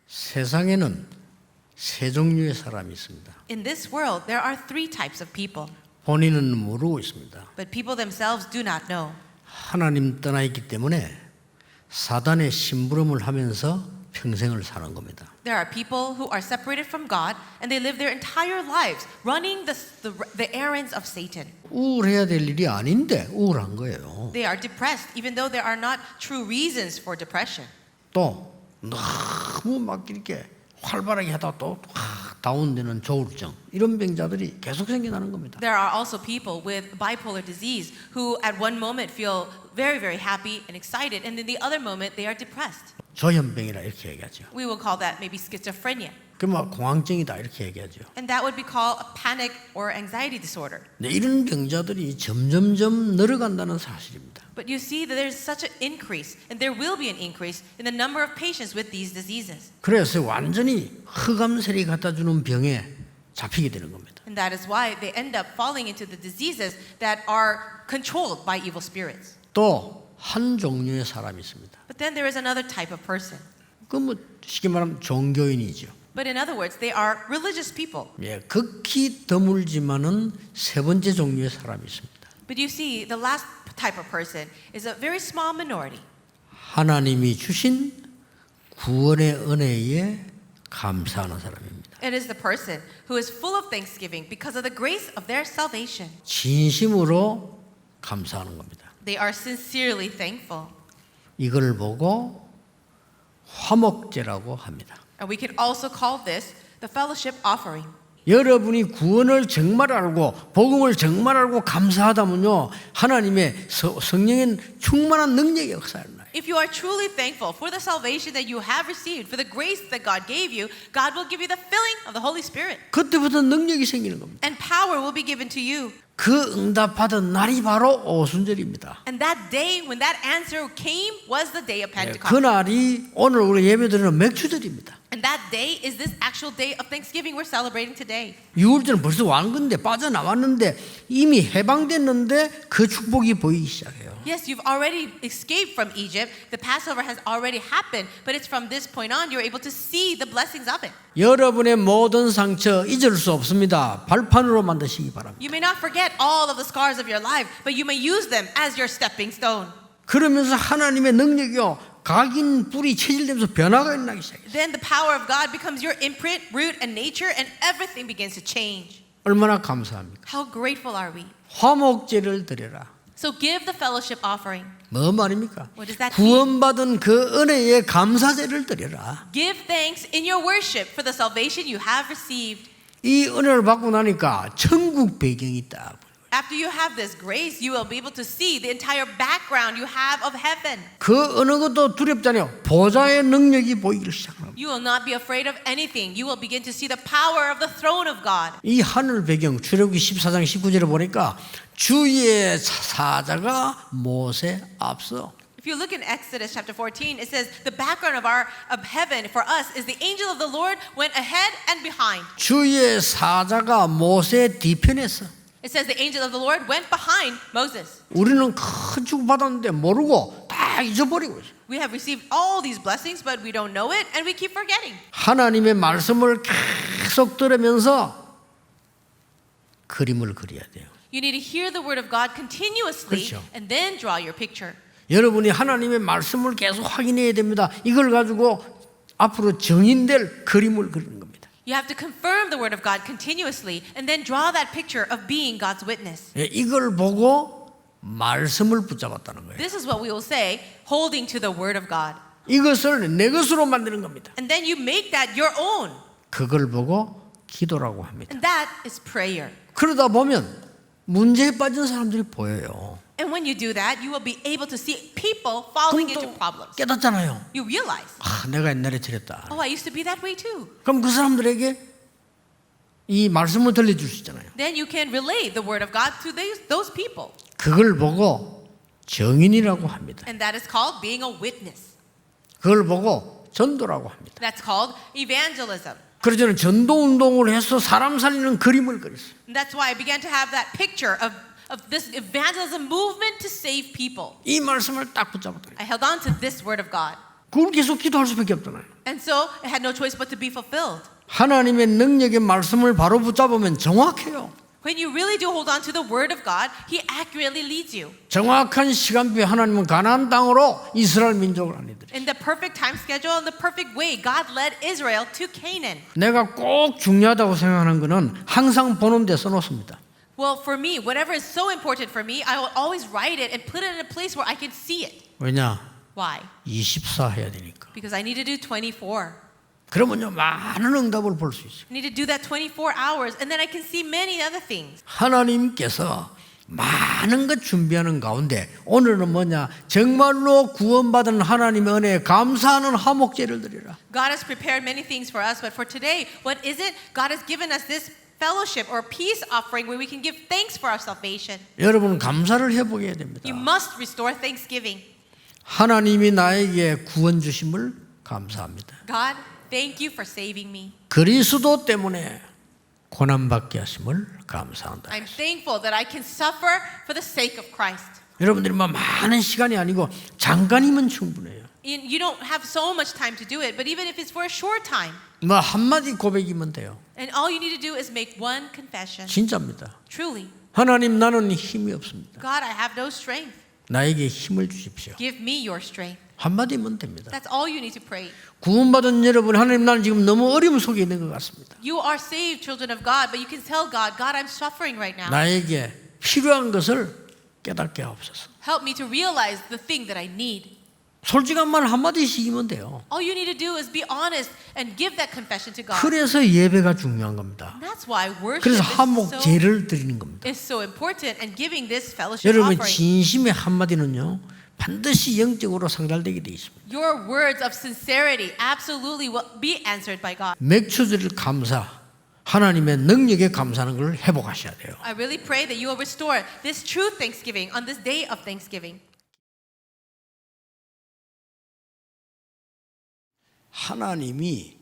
세상에는 세 종류의 사람이 있습니다. In this world, there are three types of people, 본인은 모르고 있습니다. but people themselves do not know. 하나님 떠나 있기 때문에 사단의 심부름을 하면서 평생을 사는 겁니다. There are people who are separated from God and they live their entire lives running the errands of Satan. 우울해야 될 일이 아닌데 우울한 거예요. They are depressed even though there are not true reasons for depression. 또 너무 막 이렇게 활발하게 하다가 또 다운되는 조울증 이런 병자들이 계속 생겨나는 겁니다. There are also people with bipolar disease who at one moment feel very, very happy and excited and in the other moment they are depressed. 조현병이라 이렇게 얘기하죠. We will call that maybe schizophrenia. 그러면 공황증이다 이렇게 얘기하죠. And that would be called a panic or anxiety disorder. 네, 이런 병자들이 점점점 늘어간다는 사실입니다. But you see that there's such an increase, and there will be an increase in the number of patients with these diseases. 그래서 완전히 흑암세리 갖다 주는 병에 잡히게 되는 겁니다. And that is why they end up falling into the diseases that are controlled by evil spirits. 또 한 종류의 사람이 있습니다. But then there is another type of person. 그 뭐 쉽게 말하면 종교인이죠. But in other words, they are religious people. 예, 극히 드물지만은 세 번째 종류의 사람이 있습니다. But you see, the last type of person is a very small minority. 하나님이 주신 구원의 은혜에 감사하는 사람입니다. It is the person who is full of thanksgiving because of the grace of their salvation. 진심으로 감사하는 겁니다. They are sincerely thankful. 이걸 보고 화목제라고 합니다. And we can also call this the fellowship offering. 여러분이 구원을 정말 알고 복음을 정말 알고 감사하다면요 하나님의 성령의 충만한 능력이 역사하는 If you are truly thankful for the salvation that you have received, for the grace that God gave you, God will give you the filling of the Holy Spirit. 그때부터 능력이 생기는 겁니다. And power will be given to you. 그 응답받은 날이 바로 오순절입니다. And that day when that answer came was the day of Pentecost. 그날이 오늘 우리 예배드리는 맥주절입니다. And that day is this actual day of Thanksgiving we're celebrating today. 유월절은 벌써 완 건데 빠져나왔는데 이미 해방됐는데 그 축복이 보이기 시작해요. Yes, you've already escaped from Egypt. The Passover has already happened, but it's from this point on you're able to see the blessings of it. 여러분의 모든 상처 잊을 수 없습니다. 발판으로 만드시기 바랍니다. You may not forget all of the scars of your life, but you may use them as your stepping stone. 그러면서 하나님의 능력이요 각인 뿌리 체질되면서 변화가 일어나기 시작해요. Then the power of God becomes your imprint, root, and nature, and everything begins to change. 얼마나 감사합니까? How grateful are we? 화목제를 드려라. So give the fellowship offering. 뭐 말입니까? What does that mean? 구원받은 그 은혜에 감사제를 드려라. Give thanks in your worship for the salvation you have received. 이 은혜를 받고 나니까 천국 배경이 있다. After you have this grace, you will be able to see the entire background you have of heaven. 그 어느 것도 두렵지 않아요. 보좌의 능력이 보이기 시작합니다. You will not be afraid of anything. You will begin to see the power of the throne of God. 이 하늘 배경 출애굽기 14장 19절에 보니까 주의 사자가 모세 앞서 If you look in Exodus chapter 14, it says the background of heaven for us is the angel of the Lord went ahead and behind. 주의 사자가 모세 뒤편에서 It says the angel of the Lord went behind Moses. 우리는 큰 축복 받았는데 모르고 다 잊어버리고 있어요. We have received all these blessings, but we don't know it, and we keep forgetting. 하나님의 말씀을 계속 들으면서 그림을 그려야 돼요. You need to hear the word of God continuously, 그렇죠. and then draw your picture. 여러분이 하나님의 말씀을 계속 확인해야 됩니다. 이걸 가지고 앞으로 정인될 그림을 그리는 겁니다. You have to confirm the word of God continuously, and then draw that picture of being God's witness. 예, 이걸 보고 말씀을 붙잡았다는 거예요. This is what we will say, holding to the word of God. 이것을 내 것으로 만드는 겁니다. And then you make that your own. 그걸 보고 기도라고 합니다. And that is prayer. 그러다 보면 문제에 빠진 사람들이 보여요. And when you do that, you will be able to see people falling 그럼 into 또 problems. 깨닫잖아요. You realize, 내가 옛날에 저랬다. oh, I used to be that way too. 그럼 그 사람들에게 이 말씀을 들려줄 수 있잖아요. Then you can relay the word of God to those people. 그걸 보고 정인이라고 합니다. And that is called being a witness. 그걸 보고 전도라고 합니다. That's called evangelism. 그래서 저는 전도 운동을 해서 사람 살리는 그림을 그렸어요. And that's why I began to have that picture of this evangelism movement to save people. 이 말씀을 딱 붙잡았더니 I held on to this word of God. 그걸 계속 기도할 수밖에 없잖아요. And so it had no choice but to be fulfilled. 하나님의 능력의 말씀을 바로 붙잡으면 정확해요. When you really do hold on to the word of God, He accurately leads you. 정확한 시간표에 하나님은 가나안 땅으로 이스라엘 민족을 안내드려요. In the perfect time schedule and the perfect way, God led Israel to Canaan. 내가 꼭 중요하다고 생각하는 것은 항상 보는 데 써놓습니다. Well, for me, whatever is so important for me, I will always write it and put it in a place where I can see it. 왜냐? Why? 24 해야 되니까. Because I need to do 24. 그러면요 많은 응답을 볼 수 있어요. I need to do that 24 hours, and then I can see many other things. 하나님께서 많은 것 준비하는 가운데 오늘은 뭐냐? 정말로 구원받은 하나님의 은혜에 감사하는 화목제를 드리라. God has prepared many things for us, but for today, what is it? God has given us this fellowship or peace offering where we can give thanks for our salvation. 여러분 감사를 해보게 됩니다. You must restore thanksgiving. 하나님이 나에게 구원 주심을 감사합니다. God, thank you for saving me. 그리스도 때문에 고난받게 하심을 감사한다. I'm thankful that I can suffer for the sake of Christ. 여러분들이 뭐 많은 시간이 아니고 잠깐이면 충분해요. You don't have so much time to do it, but even if it's for a short time, 뭐 한마디 고백이면 돼요. and all you need to do is make one confession. 진짜입니다. Truly, 하나님 나는 힘이 없습니다. God, I have no strength. 나에게 힘을 주십시오. Give me your strength. 한마디면 됩니다. That's all you need to pray. 구원받은 여러분 하나님 나는 지금 너무 어려움 속에 있는 것 같습니다. You are saved children of God, but you can tell God, God, I'm suffering right now. 나에게 필요한 것을 깨닫게 하옵소서. Help me to realize the thing that I need. 솔직한 말 한마디씩이면 돼요. All you need to do is be honest and give that confession to God. 그래서 예배가 중요한 겁니다. And that's why worship 그래서 화목제를 드리는 겁니다. is so important and giving this fellowship 여러분 offering. 진심의 한마디는요 반드시 영적으로 상달되게 되어 있습니다. Your words of sincerity absolutely will be answered by God. 맥주드릴 감사, 하나님의 능력에 감사하는 걸 회복하셔야 돼요. I really pray that you will restore this true thanksgiving on this day of thanksgiving. 하나님이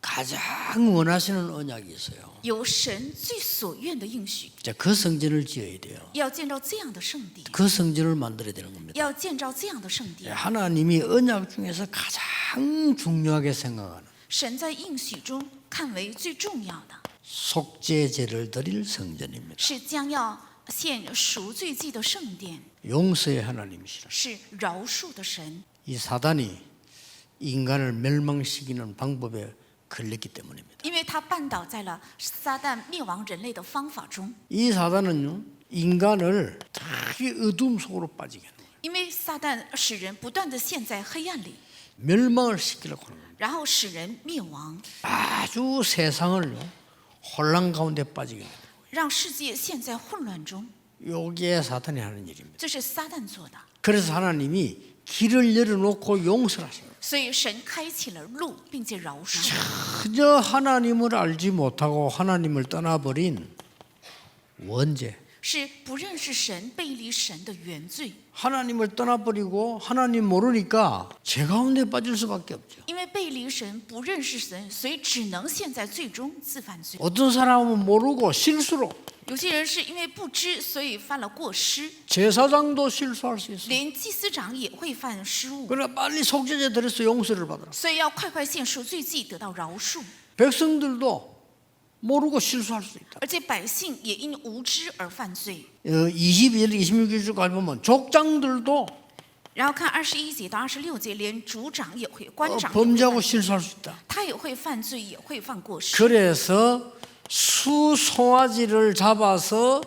가장 원하시는 언약이 있어요. 有神最所愿的应许， 자, 그 성전을 지어야 돼요. 要建造这样的圣地， 그 성전을 만들어야 되는 겁니다. 要建造这样的圣地。 하나님이 언약 중에서 가장 중요하게 생각하는 神在应许中看为最重要的 속죄제를 드릴 성전입니다. 是将要献赎罪祭的圣殿， 용서의 하나님이시라. 是饶恕的神。 이 사단이 인간을 멸망시키는 방법에 걸렸기 때문입니다. 因为他绊倒在了撒旦灭亡人类的方法中， 이 사단은요 인간을 되게 어두움 속으로 빠지게 하는 거예요. 因为撒旦使人不断的陷在黑暗里， 멸망을 시키려고 하는 거예요. 然后使人灭亡， 아주 세상을요 혼란 가운데 빠지게 하는 거예요. 让世界陷在混乱中。 이게 사탄이 하는 일입니다. 这是撒旦做的， 그래서 하나님이 길을 열어놓고 용서를 하십니다. 所以神开启了路，并且饶恕。 그저 하나님을 알지 못하고 하나님을 떠나버린 원죄, 是不认识神、背离神的原罪。 하나님을 떠나버리고 하나님 모르니까 죄 가운데 빠질 수밖에 없죠. 因为背离神、不认识神，所以只能陷在最终自犯罪。 어떤 사람은 모르고 실수로 有些人是因为不知，所以犯了过失， 제사장도 실수할 수 있어요. 连祭司长也会犯失误， 그러나 빨리 속죄제 드려서 용서를 받으라. 所以要快快献赎罪祭，得到饶恕。 백성들도 모르고 실수할 수 있다. 而且百姓也因无知而犯罪。 22절, 26절까지 보면 족장들도 然后看21节到26节，连族长也会、官长也会 범죄하고 犯罪 실수할 수 있다. 他也会犯罪，也会犯过失。 그래서 수송아지를 잡아서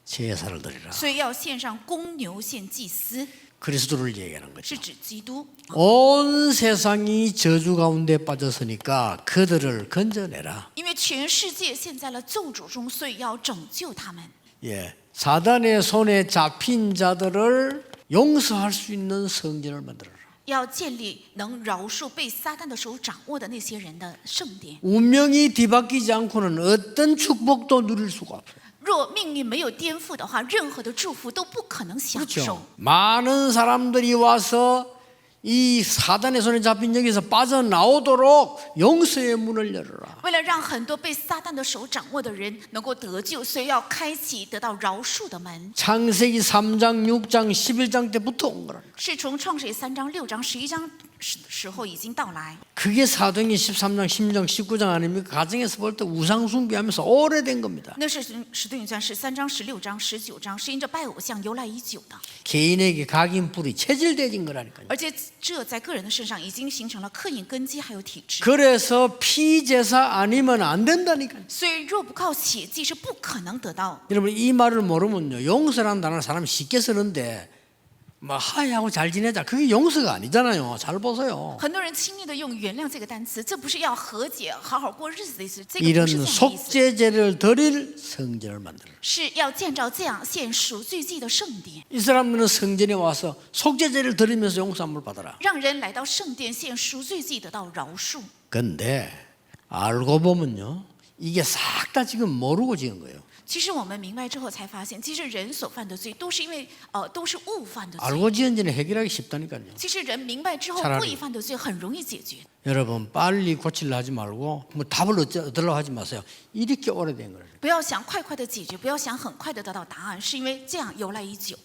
제사를 드리라. 所以要献上公牛献祭司， 그리스도를 얘기하는 거죠. 是指基督。 온 세상이 저주 가운데 빠졌으니까 그들을 건져내라. 因为全世界陷在了咒诅中，所以要拯救他们。 예, 사단의 손에 잡힌 자들을 용서할 수 있는 성전을 만들어라. 要建立能饶恕被撒旦的手掌握的那些人的圣殿。 운명이 뒤바뀌지 않고는 어떤 축복도 누릴 수가 없어요. 若命运没有颠覆的话，任何的祝福都不可能享受。 그렇죠. 많은 사람들이 와서 이 사단의 손에 잡힌 여기서 빠져나오도록 용서의 문을 열어라. 为了让很多被撒旦的手掌握的人能够得救，所以要开启得到饶恕的门。 창세기 3장, 6장, 11장 때부터 온 거라니까. 是从创始3章、6章、11章时候已经到来。 그게 사도행전 13장, 16장, 19장 아닙니까? 가정에서 볼 때 우상 숭배하면서 오래된 겁니다. 那是使徒行传13章、16章、19章，是因着拜偶像由来已久的， 개인에게 각인뿔이 체질되진 거라니까요. 而且这在个人的身上已经形成了刻印根基，还有体质。 그래서 피제사 아니면 안 된다니까요. 所以若不靠血祭是不可能得到。 여러분 이 말을 모르면요, 용서라는 단어를 사람이 쉽게 쓰는데 뭐 하야하고 잘 지내자, 그게 용서가 아니잖아요. 잘 보세요. 很多人轻易的用原谅这个单词，这不是要和解、好好过日子的意思，这个 이런 不是这样的意思， 속죄제를 드릴 성전을 만들어. 是要建造这样献赎罪祭的圣殿， 이 사람들은 성전에 와서 속죄제를 드리면서 용서함을 받아라. 让人来到圣殿献赎罪祭得到饶恕。 근데 알고 보면요, 이게 싹 다 지금 모르고 지은 거예요. 其实我们明白之后才发现，其实人所犯的罪都是因为都是误犯的罪。 알고 지은 죄는 해결하기 쉽다니까요. 其实人明白之后 차라리 故意犯的罪很容易解决。 여러분 빨리 고치려 하지 말고 뭐 답을 얻으려고 하지 마세요. 이렇게 오래된 거예요. 不要想快快的解决，不要想很快的得到答案，是因为这样由来已久，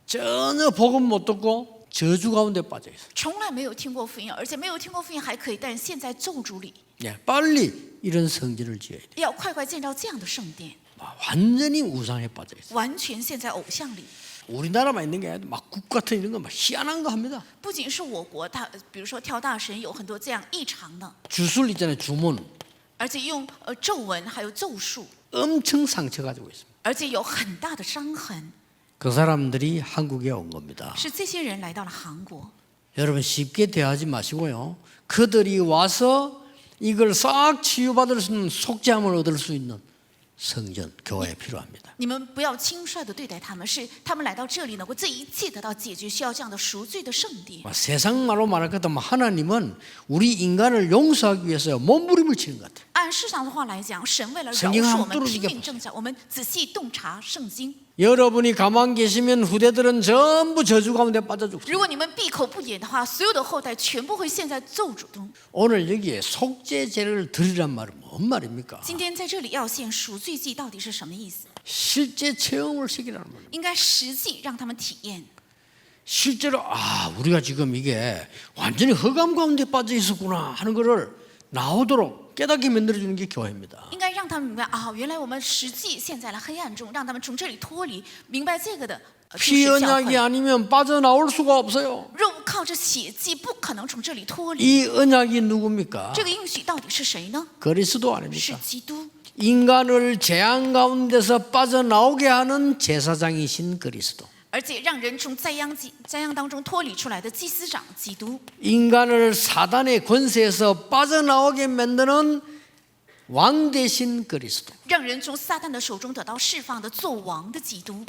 전혀 복음 못 듣고 저주 가운데 빠져 있어요. 从来没有听过福音，而且没有听过福音还可以，但是现在咒诅里 예, 빨리 이런 성전을 지어야 돼. 要快快建造这样的圣殿， 완전히 우상에 빠져 있어요. 完全陷在偶像里。 우리나라만 있는 게 아니라 막 국 같은 이런 거 막 희한한 거 합니다. 不仅是我国，比如说跳大神有很多这样异常的， 주술 있잖아요, 주문. 而且用咒文还有咒术， 엄청 상처 가지고 있습니다. 而且有很大的伤痕， 그 사람들이 한국에 온 겁니다. 是这些人来到了韩国。 여러분 쉽게 대하지 마시고요. 그들이 와서 이걸 싹 치유받을 수 있는 속죄함을 얻을 수 있는 성전, 교회 필요합니다. 你们不要轻率的对待他们，是他们来到这里能够这一切得到解决，需要这样的赎罪的圣殿。 세상 말로 말할 것 같으면 하나님은 우리 인간을 용서하기 위해서 몸부림을 치는 것 같아요. 按市场的话来讲，神为了饶 성경을 恕我 한번 们 뚫어지게 拼命挣扎，我们仔细洞察圣经。 여러분이 가만 계시면 후대들은 전부 저주 가운데 빠져 죽습니다. 如果你们闭口不言的话，所有的后代全部会陷在咒诅中。 오늘 여기에 속죄제를 드리란 말은 뭔 말입니까? 今天在这里要献赎罪祭，到底是什么意思？ 실제 체험을 시키라는 말이에요. 应该实际让他们体验。 실제로 우리가 지금 이게 완전히 흑암 가운데 빠져 있었구나 하는 거를 나오도록 깨닫게 만들어주는 게 교회입니다. 应该让他们明白原来我们实际陷在了黑暗中，让他们从这里脱离，明白这个的就是教 피언약이 会。 아니면 빠져나올 수가 없어요. 若不靠着血祭，不可能从这里脱离。 이 언약이 누굽니까? 这个应许到底是谁呢？ 그리스도 是 아닙니까? 基督， 인간을 재앙 가운데서 빠져나오게 하는 제사장이신 그리스도. 而且让人从灾殃当中脱离出来的祭司长基督， 인간을 사단의 권세에서 빠져나오게 만드는 왕 대신 그리스도. 让人从撒旦的手中得到释放的做王的基督，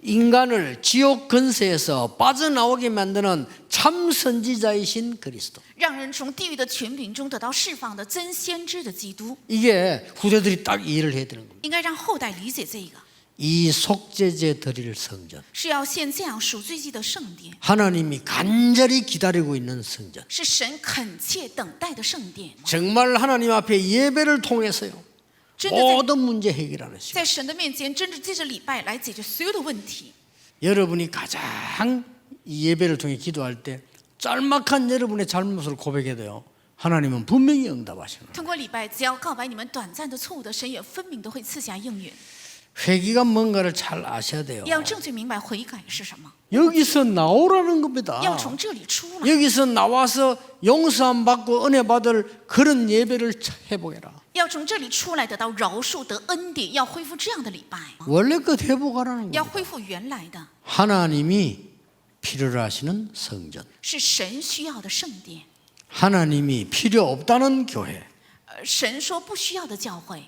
인간을 지옥 권세에서 빠져나오게 만드는 참 선지자이신 그리스도. 让人从地狱的权柄中得到释放的真先知的基督， 이게 후대들이 딱 이해를 해야 되는 겁니다. 应该让后代理解这个， 이 속죄제 드릴 성전, 是要献这样赎罪祭的圣殿， 하나님이 간절히 기다리고 있는 성전, 是神恳切等待的圣殿。 정말 하나님 앞에 예배를 통해서요 真的在 모든 문제 해결하는 시간. 在神的面前，真的借着礼拜来解决所有的问题。 여러분이 가장 이 예배를 통해 기도할 때 짤막한 여러분의 잘못을 고백해도요 하나님은 분명히 응답하시는 거예요. 通过礼拜，只要告白你们短暂的错误的，神也分明的会赐下应允。 회개가 뭔가를 잘 아셔야 돼요. 要正确明白悔改是什么， 여기서 나오라는 겁니다. 要从这里出来， 여기서 나와서 용서함 받고 은혜 받을 그런 예배를 해보게라. 要从这里出来得到饶恕得恩典，要恢复这样的礼拜， 원래 것 회복하라는 要 거예요. 恢复原来的， 하나님이 필요로 하시는 성전, 是神需要的圣殿。 하나님이 필요 없다는 교회, 神说不需要的教会，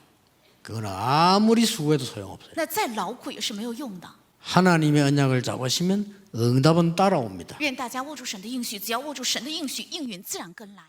그건 아무리 수고해도 소용없어요. 那再劳苦也是没有用的。 하나님의 언약을 잡으시면 응답은 따라옵니다. 愿大家握住神的应许，只要握住神的应许，应允自然跟来。